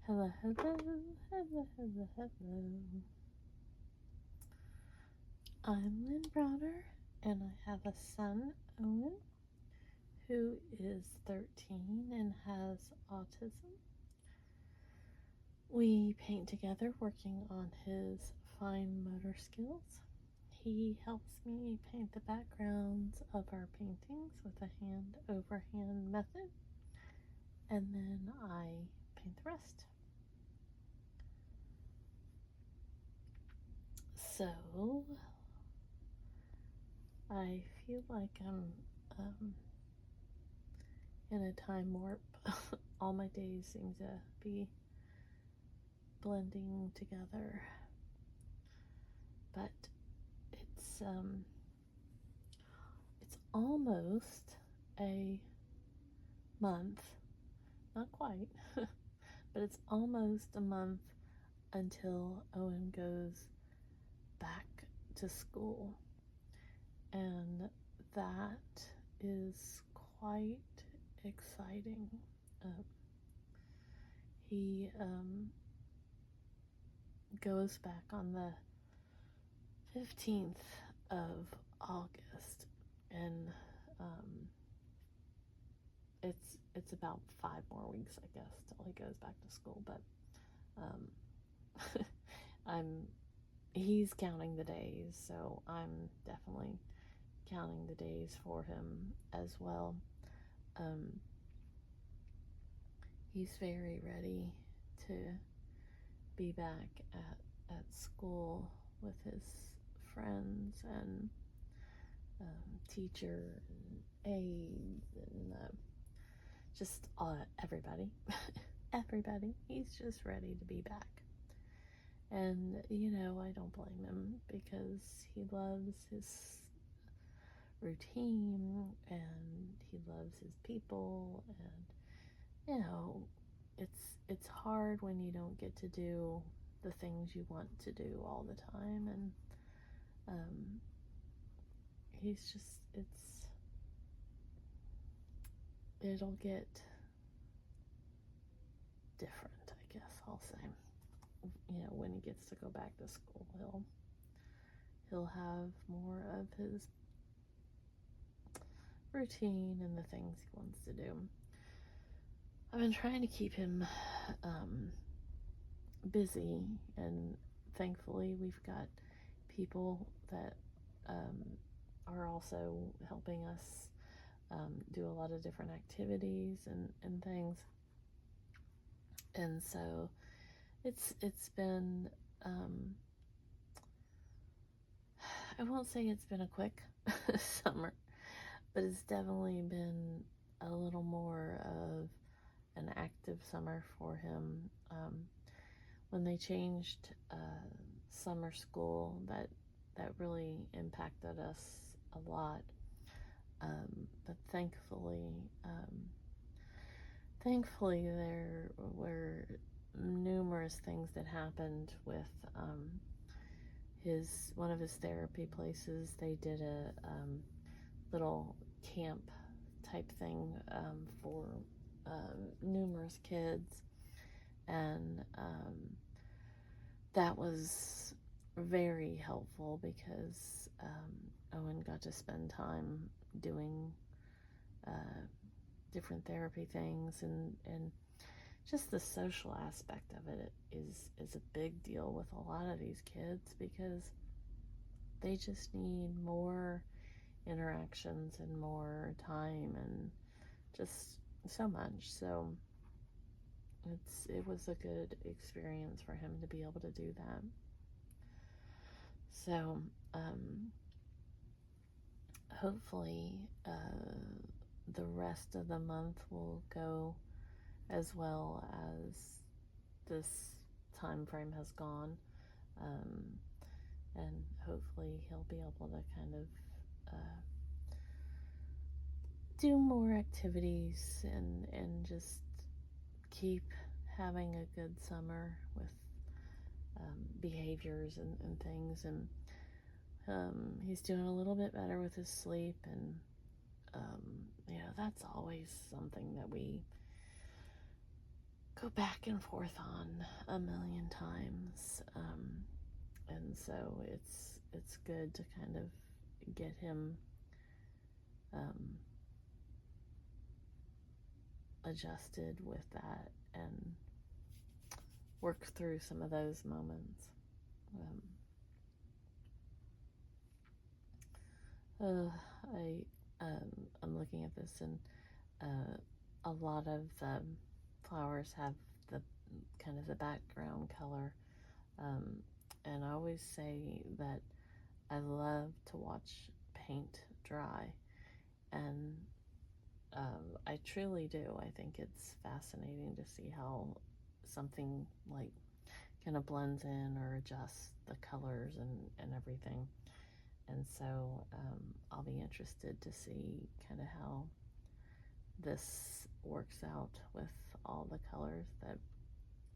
Hello, hello, hello, hello, hello. I'm Lynn Browder, and I have a son, Owen, who is 13 and has autism. We paint together working on his fine motor skills. He helps me paint the backgrounds of our paintings with a hand-over-hand method, and then I paint the rest. So, I feel like I'm in a time warp. All my days seem to be blending together, but it's almost a month, not quite, but it's almost a month until Owen goes back to school, and that is quite exciting. He goes back on the 15th of August, and it's about 5 more weeks, I guess, till he goes back to school. But he's counting the days, so I'm definitely counting the days for him as well. He's very ready to be back at school with his friends and teacher and aides and just everybody. Everybody. He's just ready to be back. And, I don't blame him, because he loves his routine and he loves his people, and, it's hard when you don't get to do the things you want to do all the time, and he's just, it'll get different, I guess I'll say. When he gets to go back to school, he'll have more of his routine and the things he wants to do. I've been trying to keep him busy, and thankfully we've got people that are also helping us do a lot of different activities and things. And so it's been I won't say it's been a quick summer, but it's definitely been a little more of an active summer for him. When they changed summer school, that really impacted us a lot. But thankfully there were numerous things that happened with one of his therapy places. They did a little camp type thing for numerous kids, and that was very helpful, because Owen got to spend time doing different therapy things, and just the social aspect of it is a big deal with a lot of these kids, because they just need more interactions and more time and just so much. So it was a good experience for him to be able to do that. So hopefully the rest of the month will go as well as this time frame has gone, and hopefully he'll be able to kind of do more activities and just keep having a good summer with behaviors and things. And he's doing a little bit better with his sleep, and that's always something that we go back and forth on a million times. And so it's good to kind of get him adjusted with that and work through some of those moments. I'm looking at this, and a lot of flowers have the kind of the background color, and I always say that I love to watch paint dry, and I truly do. I think it's fascinating to see how something like kind of blends in or adjusts the colors and everything. And so I'll be interested to see kind of how this works out with all the colors that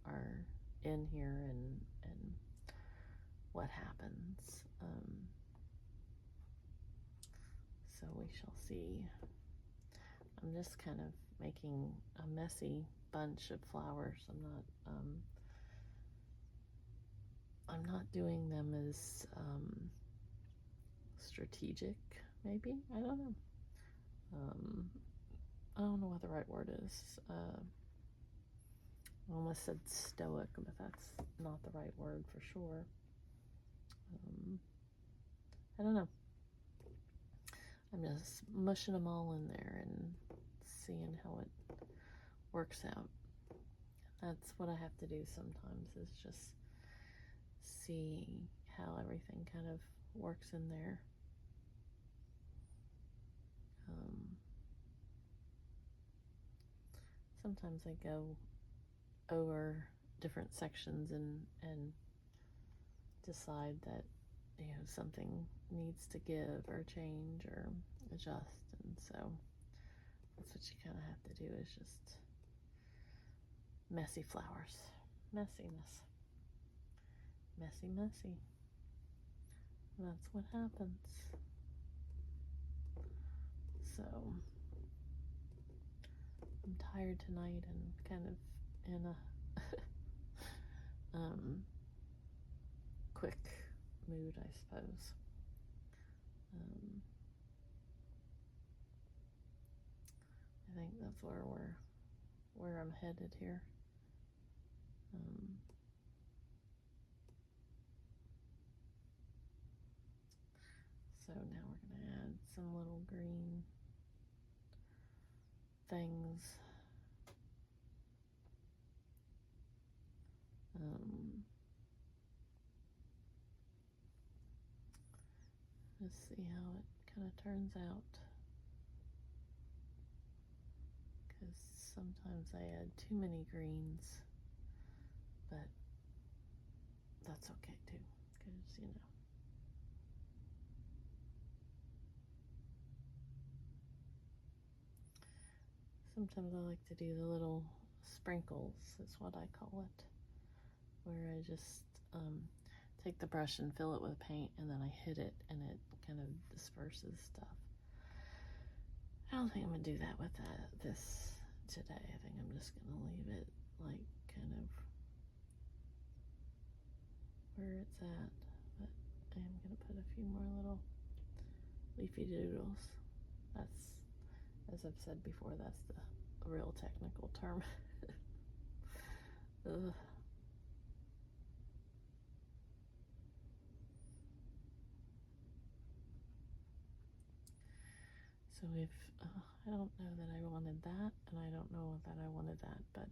are in here and what happens. So we shall see. I'm just kind of making a messy bunch of flowers. I'm not doing them as strategic, maybe. I don't know. I don't know what the right word is. I almost said stoic, but that's not the right word for sure. I don't know. I'm just mushing them all in there and seeing how it works out. That's what I have to do sometimes, is just see how everything kind of works in there. Sometimes I go over different sections and decide that something needs to give or change or adjust, and so that's what you kind of have to do, is just messy flowers. Messiness. Messy. That's what happens. So I'm tired tonight and kind of in a quick mood, I suppose. I think that's where I'm headed here. So now we're going to add some little green things. Just see how it kind of turns out, because sometimes I add too many greens, but that's okay too, because sometimes I like to do the little sprinkles, is what I call it, where I just take the brush and fill it with paint, and then I hit it and it kind of disperses stuff. I don't think I'm going to do that with this today. I think I'm just going to leave it like kind of where it's at, but I am going to put a few more little leafy doodles. That's, as I've said before, that's the real technical term. Ugh. So I don't know that I wanted that, and I don't know that I wanted that, but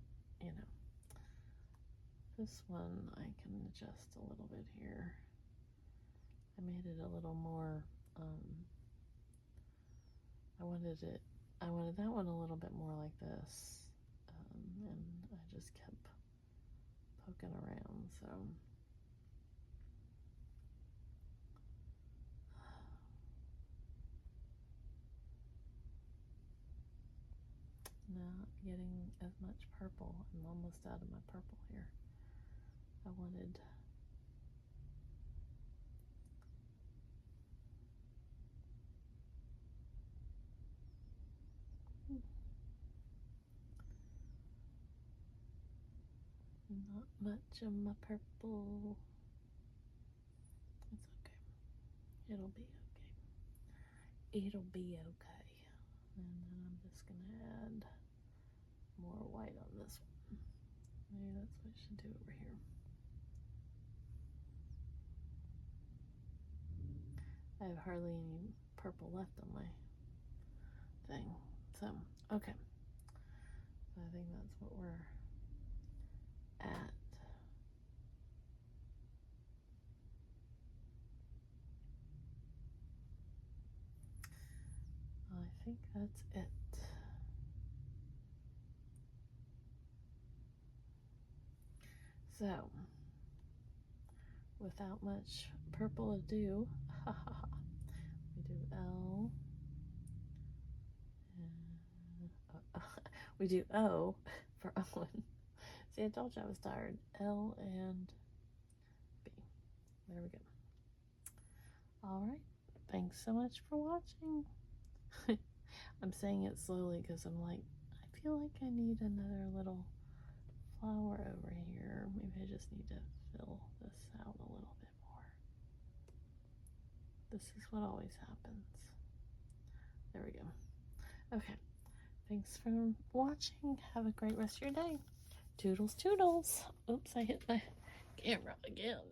this one I can adjust a little bit here. I made it a little more, I wanted that one a little bit more like this, and I just kept poking around, so. Not getting as much purple. I'm almost out of my purple here. I wanted Not much of my purple. It's okay. It'll be okay. It'll be okay. And then I'm just going to add more white on this one. Maybe that's what I should do over here. I have hardly any purple left on my thing. So, okay. So I think that's what we're at. I think that's it. So, without much purple ado, we do L, and we do O for Owen. See, I told you I was tired. L and B. There we go. All right. Thanks so much for watching. I'm saying it slowly because I'm like, I feel like I need another little flower over here. Maybe I just need to fill this out a little bit more. This is what always happens. There we go. Okay. Thanks for watching. Have a great rest of your day. Toodles, toodles. Oops, I hit my camera again.